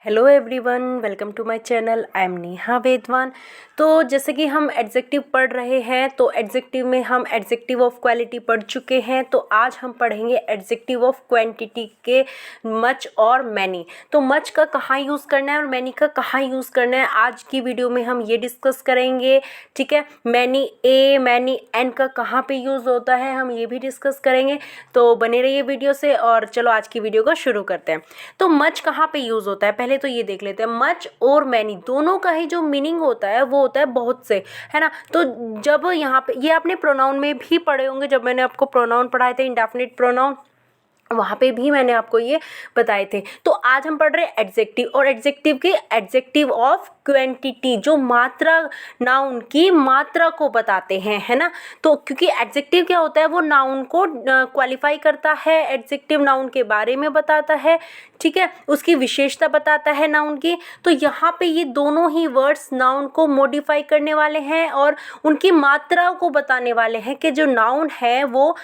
Hello everyone, welcome to my channel. I am Neha Vedwan. तो जैसे कि हम एडजेक्टिव पढ़ रहे हैं, तो एडजेक्टिव में हम एडजेक्टिव ऑफ क्वालिटी पढ़ चुके हैं। तो आज हम पढ़ेंगे एडजेक्टिव ऑफ क्वांटिटी के मच और मैनी। तो मच का कहाँ यूज़ करना है और मैनी का कहाँ यूज़ करना है, आज की वीडियो में हम ये डिस्कस करेंगे। ठीक है, मैनी ए मैनी एन का कहाँ पे यूज़ होता है, हम ये भी डिस्कस करेंगे। तो बने रहिए वीडियो से और चलो आज की वीडियो को शुरू करते हैं। तो मच कहाँ पे यूज़ होता है, पहले तो ये देख लेते हैं। मच और मैनी दोनों का ही जो मीनिंग होता है वो होता है बहुत से, है ना। तो जब यहाँ पे ये आपने प्रोनाउन में भी पढ़े होंगे, जब मैंने आपको प्रोनाउन पढ़ाए थे, इंडेफिनिट प्रोनाउन, वहाँ पे भी मैंने आपको ये बताए थे। तो आज हम पढ़ रहे हैं एडजेक्टिव, और एडजेक्टिव के एडजेक्टिव ऑफ क्वांटिटी, जो मात्रा, नाउन की मात्रा को बताते हैं, है ना। तो क्योंकि एडजेक्टिव क्या होता है, वो नाउन को क्वालिफाई करता है, एडजेक्टिव नाउन के बारे में बताता है, ठीक है, उसकी विशेषता बताता है नाउन की। तो यहाँ पे ये दोनों ही वर्ड्स नाउन को मॉडिफाई करने वाले हैं और उनकी मात्रा को बताने वाले हैं कि जो नाउन है वो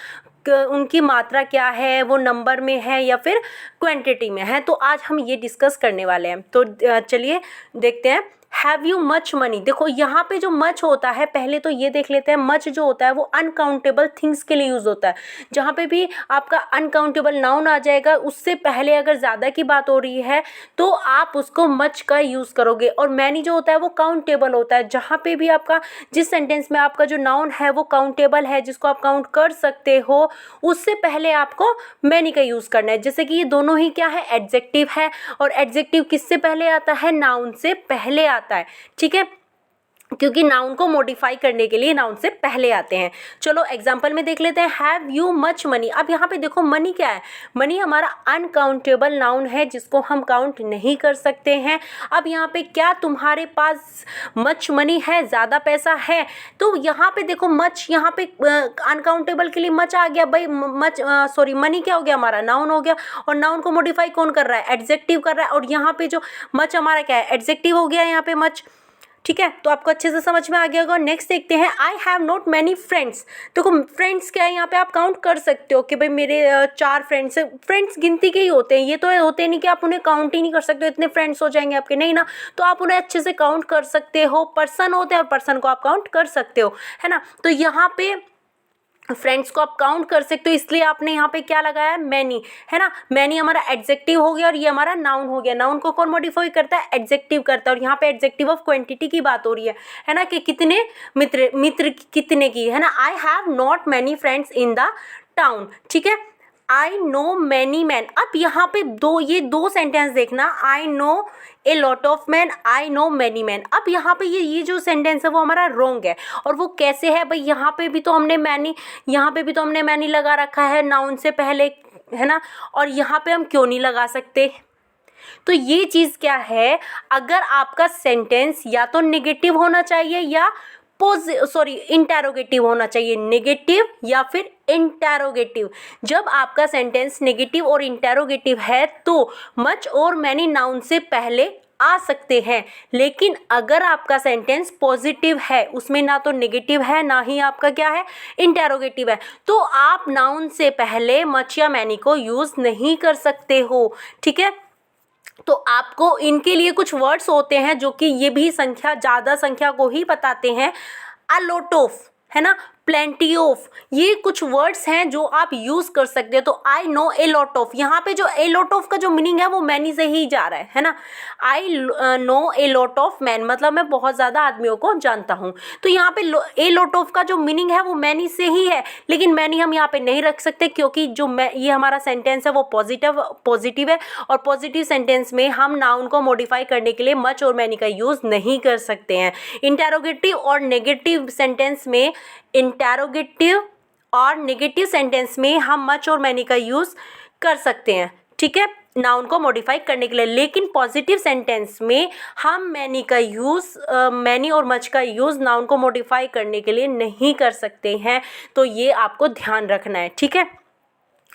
उनकी मात्रा क्या है, वो नंबर में है या फिर क्वांटिटी में है। तो आज हम ये डिस्कस करने वाले हैं। तो चलिए देखते हैं। हैव यू मच मनी, देखो यहाँ पे जो मच होता है, पहले तो ये देख लेते हैं। मच जो होता है वो अनकाउंटेबल थिंग्स के लिए यूज़ होता है। जहाँ पे भी आपका अनकाउंटेबल नाउन आ जाएगा, उससे पहले अगर ज़्यादा की बात हो रही है तो आप उसको मच का यूज़ करोगे। और मैनी जो होता है वो काउंटेबल होता है। जहाँ पे भी आपका, जिस सेंटेंस में आपका जो नाउन है वो काउंटेबल है, जिसको आप काउंट कर सकते हो, उससे पहले आपको मैनी का यूज़ करना है। जैसे कि ये दोनों ही क्या है, एडजेक्टिव है। और एडजेक्टिव किससे पहले आता है, नाउन से पहले आता है, ठीक है, क्योंकि नाउन को मॉडिफाई करने के लिए नाउन से पहले आते हैं। चलो एग्जांपल में देख लेते हैं। हैव यू मच मनी, अब यहाँ पे देखो मनी क्या है, मनी हमारा अनकाउंटेबल नाउन है, जिसको हम काउंट नहीं कर सकते हैं। अब यहाँ पे क्या तुम्हारे पास मच मनी है, ज़्यादा पैसा है, तो यहाँ पे देखो मच, यहाँ पे अनकाउंटेबल के लिए मच आ गया भाई। मच सॉरी, मनी क्या हो गया, हमारा नाउन हो गया। और नाउन को मॉडिफाई कौन कर रहा है, एडजेक्टिव कर रहा है। और यहाँ पे जो मच हमारा क्या है, एडजेक्टिव हो गया यहाँ पे मच, ठीक है। तो आपको अच्छे से समझ में आ गया होगा। नेक्स्ट देखते हैं। I have not many friends, देखो फ्रेंड्स क्या है, यहाँ पे आप काउंट कर सकते हो कि भाई मेरे 4 फ्रेंड्स हैं। फ्रेंड्स गिनती के ही होते हैं, ये तो होते नहीं कि आप उन्हें काउंट ही नहीं कर सकते, इतने फ्रेंड्स हो जाएंगे आपके, नहीं ना। तो आप उन्हें अच्छे से काउंट कर सकते हो। पर्सन होते हैं और पर्सन को आप काउंट कर सकते हो, है ना। तो यहाँ पे फ्रेंड्स को आप काउंट कर सकते हो, इसलिए आपने यहाँ पे क्या लगाया, मैनी, है ना। मैनी हमारा एडजेक्टिव हो गया और ये हमारा नाउन हो गया। नाउन को कौन मॉडिफाई करता है, एडजेक्टिव करता है। और यहाँ पे एडजेक्टिव ऑफ क्वांटिटी की बात हो रही है ना, कि कितने मित्र कितने की, है ना। I have not many friends in the town, ठीक है। आई नो मैनी मैन, अब यहाँ पे ये दो सेंटेंस देखना। I know a lot of man, I know many man. अब यहाँ पे ये जो सेंटेंस है वो हमारा रॉन्ग है। और वो कैसे है भाई, यहाँ पे भी तो हमने मैनी लगा रखा है नाउन से पहले, है ना। और यहाँ पे हम क्यों नहीं लगा सकते, तो ये चीज़ क्या है, अगर आपका सेंटेंस या तो नेगेटिव होना चाहिए या इंटेरोगेटिव होना चाहिए, नेगेटिव या फिर इंटेरोगेटिव। जब आपका सेंटेंस नेगेटिव और इंटेरोगेटिव है तो मच और मैनी नाउन से पहले आ सकते हैं। लेकिन अगर आपका सेंटेंस पॉजिटिव है, उसमें ना तो नेगेटिव है ना ही आपका क्या है, इंटेरोगेटिव है, तो आप नाउन से पहले मच या मैनी को यूज़ नहीं कर सकते हो, ठीक है। तो आपको इनके लिए कुछ वर्ड्स होते हैं जो कि ये भी ज़्यादा संख्या को ही बताते हैं। अ लॉट ऑफ, है ना, प्लेंटी ऑफ, ये कुछ वर्ड्स हैं जो आप यूज़ कर सकते हो। तो I know a lot of, यहाँ पे जो ए लॉट ऑफ का जो मीनिंग है वो मैनी से ही जा रहा है ना। I know a lot of man, मतलब मैं बहुत ज़्यादा आदमियों को जानता हूँ। तो यहाँ पे ए लॉट ऑफ का जो मीनिंग है वो मैनी से ही है, लेकिन मैनी हम यहाँ पे नहीं रख सकते, क्योंकि ये हमारा सेंटेंस है वो पॉजिटिव है। और पॉजिटिव सेंटेंस में हम नाउन को मॉडिफाई करने के लिए मच और मैनी का यूज़ नहीं कर सकते हैं। इंटेरोगेटिव और नेगेटिव सेंटेंस में, इंटेरोगेटिव और नेगेटिव सेंटेंस में हम मच और मैनी का यूज़ कर सकते हैं, ठीक है, नाउन को मॉडिफाई करने के लिए। लेकिन पॉजिटिव सेंटेंस में हम मैनी और मच का यूज़ नाउन को मॉडिफाई करने के लिए नहीं कर सकते हैं। तो ये आपको ध्यान रखना है, ठीक है।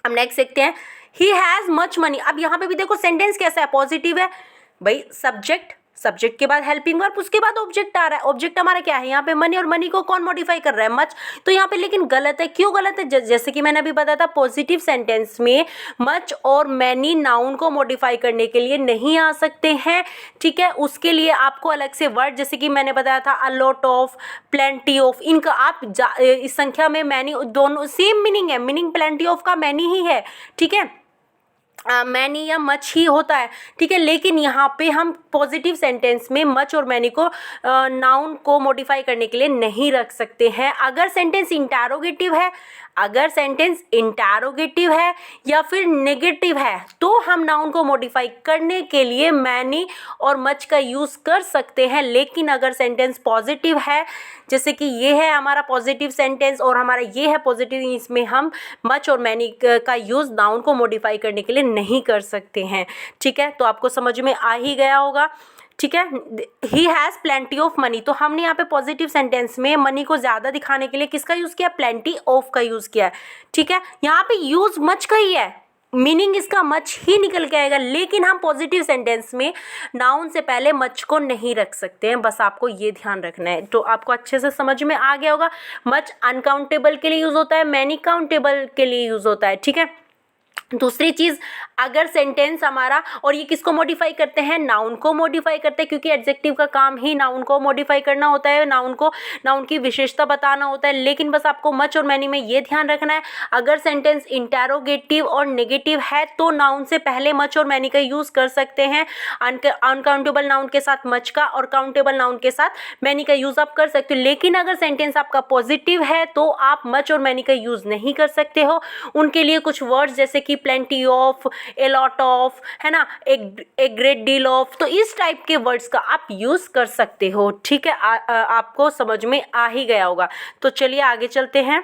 अब नेक्स्ट देखते हैं। ही हैज़ मच मनी, अब यहाँ पे भी देखो सेंटेंस कैसा है, पॉजिटिव है भाई। सब्जेक्ट के बाद हेल्पिंग वर्ब, उसके बाद ऑब्जेक्ट आ रहा है। ऑब्जेक्ट हमारा क्या है यहाँ पे मनी, और मनी को कौन मॉडिफाई कर रहा है, मच। तो यहाँ पे लेकिन गलत है, क्यों गलत है, जैसे कि मैंने अभी बताया था पॉजिटिव सेंटेंस में मच और मैनी नाउन को मॉडिफाई करने के लिए नहीं आ सकते हैं, ठीक है। उसके लिए आपको अलग से वर्ड, जैसे कि मैंने बताया था a lot of, plenty of, इनका आप इस संख्या में मैनी, दोनों सेम मीनिंग है, मीनिंग प्लेंटी ऑफ का मैनी ही है, ठीक है, मैनी या मच ही होता है, ठीक है। लेकिन यहाँ पे हम पॉजिटिव सेंटेंस में मच और मैनी को नाउन को मॉडिफाई करने के लिए नहीं रख सकते हैं। अगर सेंटेंस इंटरोगेटिव है, अगर सेंटेंस इंटरोगेटिव है या फिर नेगेटिव है, तो हम नाउन को मॉडिफाई करने के लिए मैनी और मच का यूज़ कर सकते हैं। लेकिन अगर सेंटेंस पॉजिटिव है, जैसे कि ये है हमारा पॉजिटिव सेंटेंस और हमारा ये है पॉजिटिव, इसमें हम मच और मैनी का यूज़ नाउन को मॉडिफाई करने के लिए नहीं कर सकते हैं, ठीक है। तो आपको समझ में आ ही गया होगा, ठीक है। He has plenty of money, तो हमने यहाँ पे पॉजिटिव सेंटेंस में मनी को ज़्यादा दिखाने के लिए किसका यूज़ किया, प्लेंटी ऑफ का यूज़ किया है, ठीक है। यहाँ पे यूज़ मच का ही है, मीनिंग इसका मच ही निकल के आएगा। लेकिन हम पॉजिटिव सेंटेंस में नाउन से पहले मच को नहीं रख सकते हैं, बस आपको ये ध्यान रखना है। तो आपको अच्छे से समझ में आ गया होगा। मच अनकाउंटेबल के लिए यूज़ होता है, मैनी काउंटेबल के लिए यूज़ होता है, ठीक है। दूसरी चीज़, अगर सेंटेंस हमारा, और ये किसको मॉडिफाई करते हैं, नाउन को मॉडिफाई करते हैं, क्योंकि एडजेक्टिव का काम ही नाउन को मॉडिफाई करना होता है, नाउन की विशेषता बताना होता है। लेकिन बस आपको मच और मैनी में ये ध्यान रखना है, अगर सेंटेंस इंटरोगेटिव और नेगेटिव है तो नाउन से पहले मच और मैनी का यूज़ कर सकते हैं। अनकाउंटेबल नाउन के साथ मच का और काउंटेबल नाउन के साथ मैनी का यूज़ आप कर सकते हो। लेकिन अगर सेंटेंस आपका पॉजिटिव है तो आप मच और मैनी का यूज़ नहीं कर सकते हो। उनके लिए कुछ वर्ड्स जैसे कि plenty of, a lot of, है ना, एक ग्रेट डील ऑफ, तो इस टाइप के वर्ड्स का आप यूज़ कर सकते हो, ठीक है। आपको समझ में आ ही गया होगा। तो चलिए आगे चलते हैं।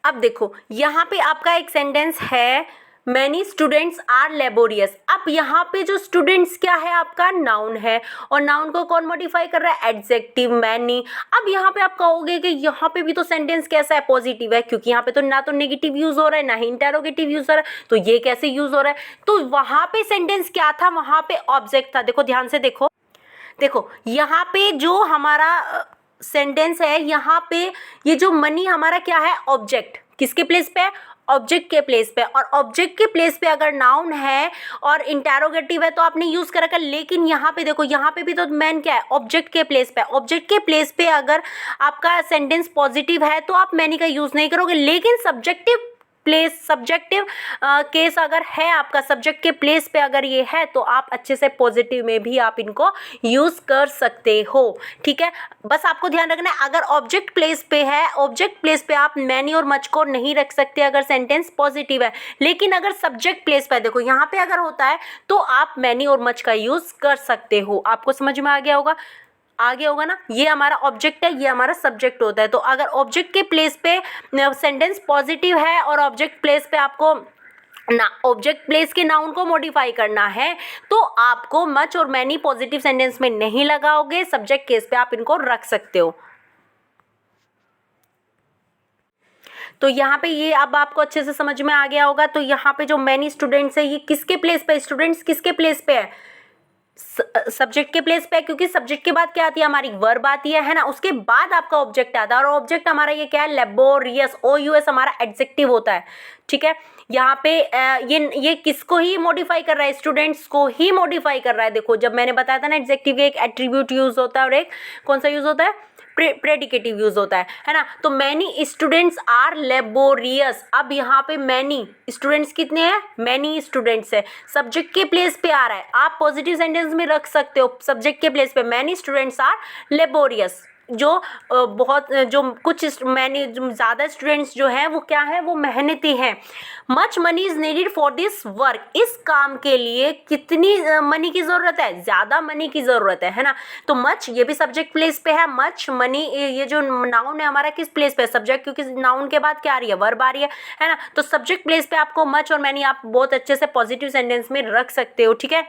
अब देखो यहाँ पे आपका एक सेंटेंस है, मैनी स्टूडेंट्स आर लेबोरियस। अब यहाँ पे जो स्टूडेंट्स क्या है, आपका नाउन है, और नाउन को कौन मॉडिफाई कर रहा है, एडजेक्टिव मैनी। अब यहाँ पे आप कहोगे कि यहाँ पे भी तो सेंटेंस कैसा है, पॉजिटिव है, क्योंकि यहाँ पे तो ना तो नेगेटिव यूज हो रहा है ना ही इंटरोगेटिव यूज हो रहा है, तो ये कैसे यूज हो रहा है। तो वहाँ पे सेंटेंस क्या था, वहाँ पे ऑब्जेक्ट था। देखो ध्यान से देखो, यहाँ पे जो हमारा सेंटेंस है, यहाँ पे ये जो मनी हमारा क्या है, ऑब्जेक्ट। किसके प्लेस पे है, ऑब्जेक्ट के प्लेस पे। और ऑब्जेक्ट के प्लेस पे अगर नाउन है और इंटरोगेटिव है तो आपने यूज कर रखा। लेकिन यहाँ पे देखो, यहाँ पे भी तो मैन क्या है, ऑब्जेक्ट के प्लेस पे। ऑब्जेक्ट के प्लेस पे अगर आपका सेंटेंस पॉजिटिव है तो आप मैनी का यूज नहीं करोगे। लेकिन सब्जेक्टिव केस अगर है, आपका सब्जेक्ट के प्लेस पे अगर ये है, तो आप अच्छे से पॉजिटिव में भी आप इनको यूज कर सकते हो, ठीक है। बस आपको ध्यान रखना है, अगर ऑब्जेक्ट प्लेस पे है, ऑब्जेक्ट प्लेस पे आप मैनी और मच को नहीं रख सकते अगर सेंटेंस पॉजिटिव है। लेकिन अगर सब्जेक्ट प्लेस पे, देखो यहाँ पे अगर होता है तो आप मैनी और मच का यूज कर सकते हो। आपको समझ में आ गया होगा ना। ये हमारा ऑब्जेक्ट है, ये हमारा सब्जेक्ट होता है। तो अगर ऑब्जेक्ट के प्लेस पे सेंटेंस पॉजिटिव है और ऑब्जेक्ट प्लेस पे आपको ऑब्जेक्ट प्लेस के नाउन को मॉडिफाई करना है, तो आपको मच और मैनी पॉजिटिव सेंटेंस में नहीं लगाओगे, सब्जेक्ट केस पे आप इनको रख सकते हो। तो यहाँ पे ये अब आपको अच्छे से समझ में आ गया होगा। तो यहाँ पे जो मैनी स्टूडेंट्स है, ये किसके प्लेस पे, स्टूडेंट्स किसके प्लेस पे है, सब्जेक्ट के प्लेस पे। क्योंकि सब्जेक्ट के बाद क्या आती है, हमारी वर्ब आती है ना, उसके बाद आपका ऑब्जेक्ट आता है। और ऑब्जेक्ट हमारा ये क्या है, लेबोरियस, OUS हमारा एडजेक्टिव होता है, ठीक है। यहाँ पे ये किसको ही मॉडिफाई कर रहा है, स्टूडेंट्स को ही मॉडिफाई कर रहा है। देखो जब मैंने बताया था ना, एडजेक्टिव के एक एट्रीब्यूट यूज होता है और एक कौन सा यूज होता है, प्रेडिकेटिव यूज होता है ना। तो मैनी स्टूडेंट्स आर लेबोरियस। अब यहाँ पे मैनी स्टूडेंट्स कितने हैं, मैनी स्टूडेंट्स है, सब्जेक्ट के प्लेस पे आ रहा है। आप पॉजिटिव सेंटेंस में रख सकते हो सब्जेक्ट के प्लेस पे, मैनी स्टूडेंट्स आर लेबोरियस। जो कुछ मैनी ज़्यादा स्टूडेंट्स जो हैं वो क्या है, वो मेहनती हैं। Much money is needed for this work. इस काम के लिए कितनी मनी की ज़रूरत है, ज़्यादा मनी की ज़रूरत है ना। तो मच ये भी सब्जेक्ट प्लेस पे है, मच मनी ये जो नाउन है हमारा किस प्लेस पे है, सब्जेक्ट, क्योंकि नाउन के बाद क्या आ रही है, वर्ब आ रही है ना। तो सब्जेक्ट प्लेस पे आपको मच और मैनी आप बहुत अच्छे से पॉजिटिव सेंटेंस में रख सकते हो, ठीक है।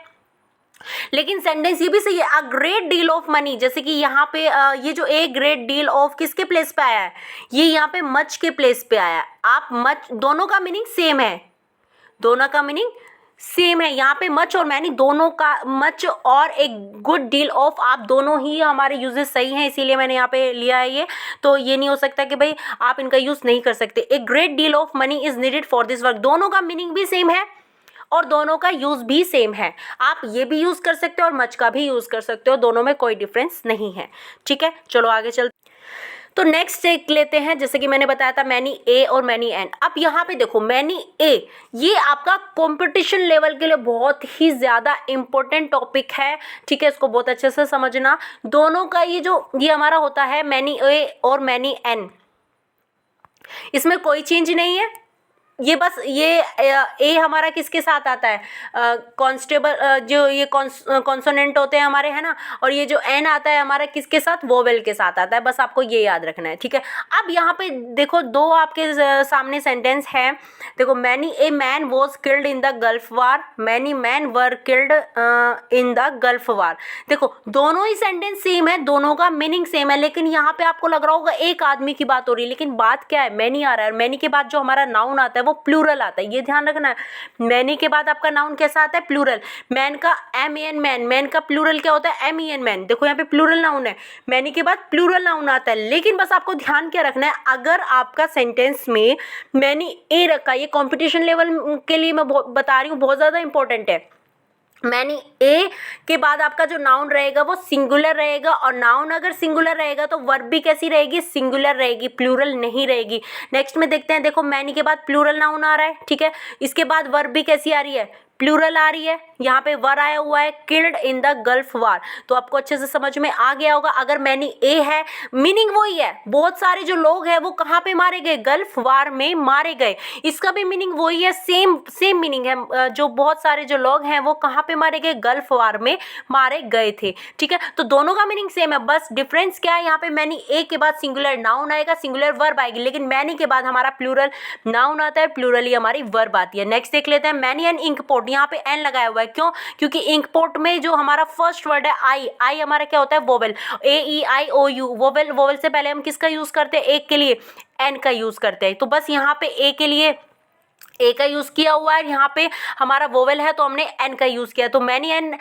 लेकिन सेंटेंस ये भी सही है, a great deal of money. जैसे कि यहाँ पे ये जो ए ग्रेट डील ऑफ किसके प्लेस पे आया है, ये यहाँ पे मच के प्लेस पे आया है। आप मच, दोनों का मीनिंग सेम है, दोनों का मीनिंग सेम है। यहाँ पे मच और मैनी दोनों का, मच और एक गुड डील ऑफ, आप दोनों ही हमारे यूजेस सही हैं, इसीलिए मैंने यहाँ पे लिया है ये। तो ये नहीं हो सकता कि भाई आप इनका यूज़ नहीं कर सकते। A great deal of money is needed for this work, दोनों का मीनिंग भी सेम है और दोनों का यूज़ भी सेम है। आप ये भी यूज़ कर सकते हो और मच का भी यूज़ कर सकते हो, दोनों में कोई डिफरेंस नहीं है। ठीक है, चलो आगे चलते। तो नेक्स्ट एक लेते हैं, जैसे कि मैंने बताया था मैनी ए और मैनी एन। अब यहाँ पे देखो मैनी ए, ये आपका कंपटीशन लेवल के लिए बहुत ही ज़्यादा इंपॉर्टेंट टॉपिक है। ठीक है, इसको बहुत अच्छे से समझना। दोनों का ये हमारा होता है मैनी ए और मैनी एन, इसमें कोई चेंज नहीं है। ये बस ये ए हमारा किसके साथ आता है, कॉन्स्टेबल, जो ये कॉन्सोनेंट होते हैं हमारे, है ना। और ये जो एन आता है हमारा किसके साथ, वोवेल के साथ आता है, बस आपको ये याद रखना है। ठीक है, अब यहाँ पे देखो दो आपके सामने सेंटेंस है। देखो many a man was killed in the gulf war, many man were killed in the gulf war. देखो दोनों ही सेंटेंस सेम है, दोनों का मीनिंग सेम है, लेकिन यहाँ पे आपको लग रहा होगा एक आदमी की बात हो रही है, लेकिन बात क्या है, मैनी आ रहा है। मैनी के बाद जो हमारा नाउन आता है वो प्लूरल आता है, ये ध्यान रखना है। मैनी के बाद आपका नाउन कैसा आता है, प्लूरल। मैन का MEN मैन, मैन का प्लूरल क्या होता है, MEN मैन। देखो यहाँ पे प्लूरल नाउन है, मैनी के बाद प्लूरल नाउन आता है। लेकिन बस आपको ध्यान क्या रखना है, अगर आपका सेंटेंस में मैनी ए रखा, ये कॉम्पिटिशन लेवल के लिए मैं बता रही हूँ, बहुत ज़्यादा इंपॉर्टेंट है। मैनी ए के बाद आपका जो नाउन रहेगा वो सिंगुलर रहेगा, और नाउन अगर सिंगुलर रहेगा तो वर्ब भी कैसी रहेगी, सिंगुलर रहेगी, प्लूरल नहीं रहेगी। नेक्स्ट में देखते हैं, देखो मैनी के बाद प्लूरल नाउन आ रहा है, ठीक है। इसके बाद वर्ब भी कैसी आ रही है, प्लूरल आ रही है। यहाँ पे वर आया हुआ है, किल्ड इन द गल्फ वार, तो आपको अच्छे से समझ में आ गया होगा। अगर मैनी ए है, मीनिंग वही है, बहुत सारे जो लोग हैं वो कहाँ पे मारे गए, गल्फ वार में मारे गए। इसका भी मीनिंग वही है, सेम मीनिंग है। जो बहुत सारे जो लोग हैं वो कहाँ पे मारे गए, गल्फ वार में मारे गए थे। ठीक है, तो दोनों का मीनिंग सेम है, बस डिफरेंस क्या है, यहाँ पे मैनी ए के बाद सिंगुलर नाउन आएगा, सिंगुलर वर्ब आएगी, लेकिन मैनी के बाद हमारा प्लूरल नाउन आता है, प्लूरल ही हमारी वर्ब आती है। नेक्स्ट देख लेते हैं, मैनी एन इंक पोर्ट। यहाँ पे एन लगाया हुआ है, क्यों, क्योंकि इंक पोर्ट में जो हमारा फर्स्ट वर्ड है आई हमारा क्या होता है, वोवेल, AEIOU, वोवेल से पहले हम किसका यूज करते हैं, एक के लिए एन का यूज करते हैं। तो बस यहाँ पे ए के लिए ए का यूज़ किया हुआ है, यहाँ पे हमारा वोवेल है तो हमने एन का यूज़ किया। तो many an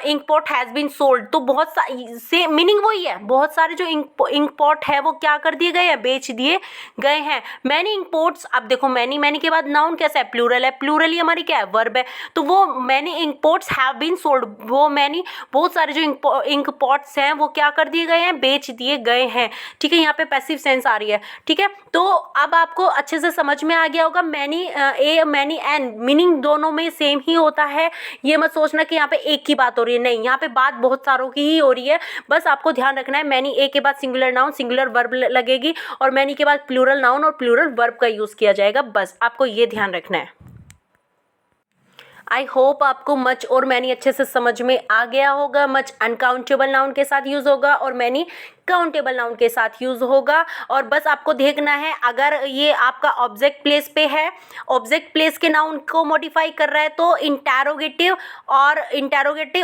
ink pot has been sold, तो बहुत से मीनिंग वही है, बहुत सारे जो इंक पॉट है वो क्या कर दिए गए हैं, बेच दिए गए हैं। मैनी इंक पॉट्स, अब देखो मैनी के बाद नाउन कैसा है, प्लूरल है, प्लूरल ही हमारी क्या है, वर्ब है। तो वो many ink pots have been sold, वो मैनी बहुत सारे जो इंक पॉट्स हैं वो क्या कर दिए गए हैं, बेच दिए गए हैं। ठीक है, यहाँ पे पैसिव सेंस आ रही है। ठीक है, तो अब आपको अच्छे से समझ में आ गया होगा, many a many an meaning दोनों में सेम ही होता है। ये मत सोचना कि यहाँ पे एक की बात हो रही है, नहीं, यहाँ पे बात बहुत सारों की ही हो रही है। बस आपको ध्यान रखना है, मैनी ए के बाद सिंगुलर नाउन सिंगुलर वर्ब लगेगी, और मैनी के बाद प्लूरल नाउन और प्लूरल वर्ब का यूज़ किया जाएगा। बस आपको ये ध्यान रखना है। आई होप आपको मच और मैनी अच्छे से समझ में आ गया होगा। मच अनकाउंटेबल नाउन के साथ यूज़ होगा और मैनी काउंटेबल नाउन के साथ यूज़ होगा। और बस आपको देखना है, अगर ये आपका ऑब्जेक्ट प्लेस पे है, ऑब्जेक्ट प्लेस के नाउन को मॉडिफाई कर रहा है, तो इंटरोगेटिव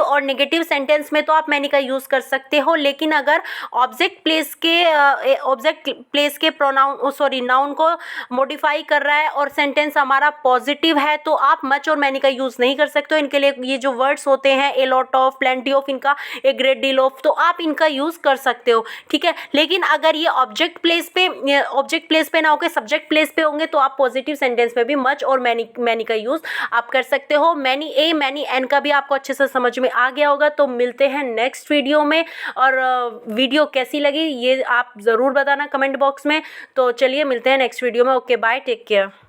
और नेगेटिव सेंटेंस में तो आप मैनी का यूज़ कर सकते हो। लेकिन अगर ऑब्जेक्ट प्लेस के नाउन को मॉडिफाई कर रहा है और सेंटेंस हमारा पॉजिटिव है, तो आप मच और मैनी का यूज़ नहीं कर सकते हो। इनके लिए ये जो वर्ड्स होते हैं, a lot of, plenty of, इनका ए ग्रेट डील ऑफ, तो आप इनका यूज़ कर सकते हो। ठीक है, लेकिन अगर ये ऑब्जेक्ट प्लेस पे ना होकर सब्जेक्ट प्लेस पे होंगे, तो आप पॉजिटिव सेंटेंस में भी मच और मैनी का यूज़ आप कर सकते हो। मैनी ए मैनी एन का भी आपको अच्छे से समझ में आ गया होगा। तो मिलते हैं नेक्स्ट वीडियो में, और वीडियो कैसी लगी ये आप ज़रूर बताना कमेंट बॉक्स में। तो चलिए मिलते हैं नेक्स्ट वीडियो में। Okay, bye, take care.